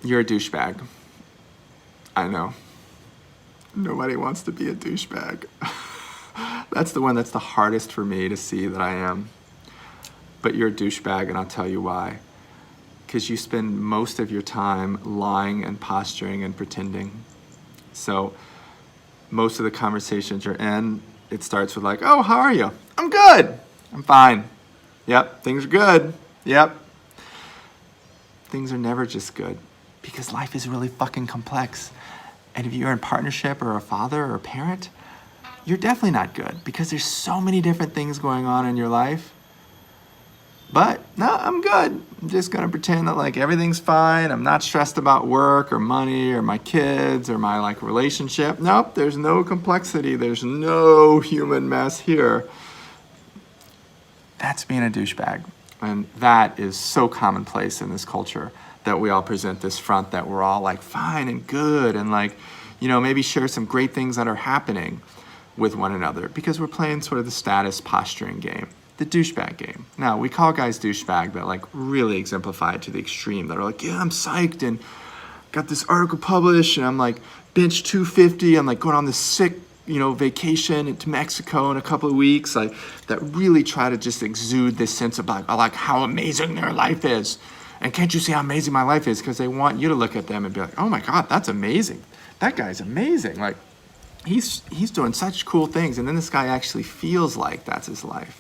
You're a douchebag. I know. Nobody wants to be a douchebag. That's the one that's the hardest for me to see that I am. But you're a douchebag, and I'll tell you why. Because you spend most of your time lying and posturing and pretending. So most of the conversations you're in, it starts with like, oh, how are you? I'm good. I'm fine. Yep, things are good. Yep. Things are never just good because life is really fucking complex. And if you're in partnership or a father or a parent, you're definitely not good because there's so many different things going on in your life. But no, I'm good. I'm just gonna pretend that like everything's fine. I'm not stressed about work or money or my kids or my like relationship. Nope, there's no complexity. There's no human mess here. That's being a douchebag. And that is so commonplace in this culture that we all present this front that we're all like fine and good and like, you know, maybe share some great things that are happening with one another because we're playing sort of the status posturing game, the douchebag game. Now, we call guys douchebag that like really exemplify it to the extreme. That are like, yeah, I'm psyched and got this article published and I'm like bench 250. I'm like going on this sick, vacation into Mexico in a couple of weeks, like that really try to just exude this sense of like how amazing their life is. And can't you see how amazing my life is? Because they want you to look at them and be like, oh my God, that's amazing. That guy's amazing. Like he's doing such cool things. And then this guy actually feels like that's his life.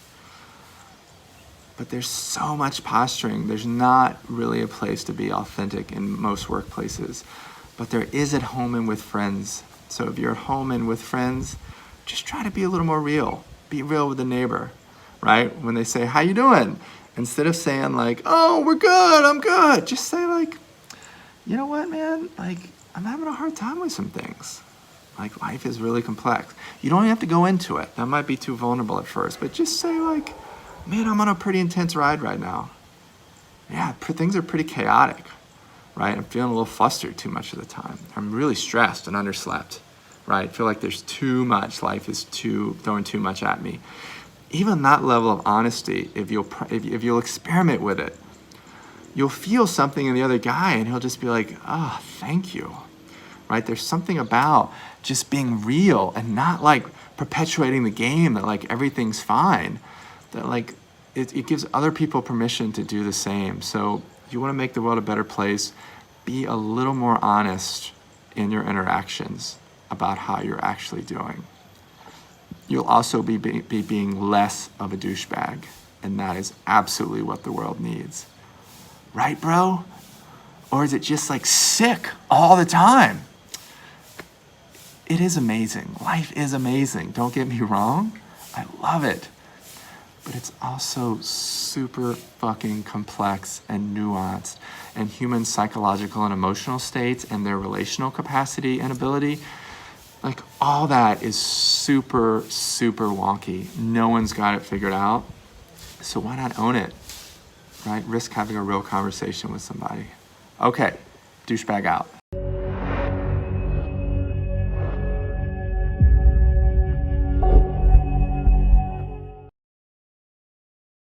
But there's so much posturing. There's not really a place to be authentic in most workplaces. But there is at home and with friends. So if you're at home and with friends, just try to be a little more real. Be real with the neighbor, right? When they say, how you doing? Instead of saying like, oh, we're good, I'm good. Just say like, you know what, man? Like, I'm having a hard time with some things. Like, life is really complex. You don't have to go into it. That might be too vulnerable at first. But just say like, man, I'm on a pretty intense ride right now. Yeah, things are pretty chaotic. Right? I'm feeling a little flustered too much of the time. I'm really stressed and underslept, right? I feel like there's too much. Life is throwing too much at me. Even that level of honesty, if you'll experiment with it, you'll feel something in the other guy and he'll just be like, oh, thank you, right? There's something about just being real and not like perpetuating the game that like everything's fine, that like it gives other people permission to do the same. So you want to make the world a better place, be a little more honest in your interactions about how you're actually doing. You'll also be being less of a douchebag, and that is absolutely what the world needs. Right, bro? Or is it just like sick all the time? It is amazing. Life is amazing. Don't get me wrong. I love it. But it's also super fucking complex and nuanced. And human psychological and emotional states and their relational capacity and ability, like all that is super, super wonky. No one's got it figured out. So why not own it, right? Risk having a real conversation with somebody. Okay, douchebag out.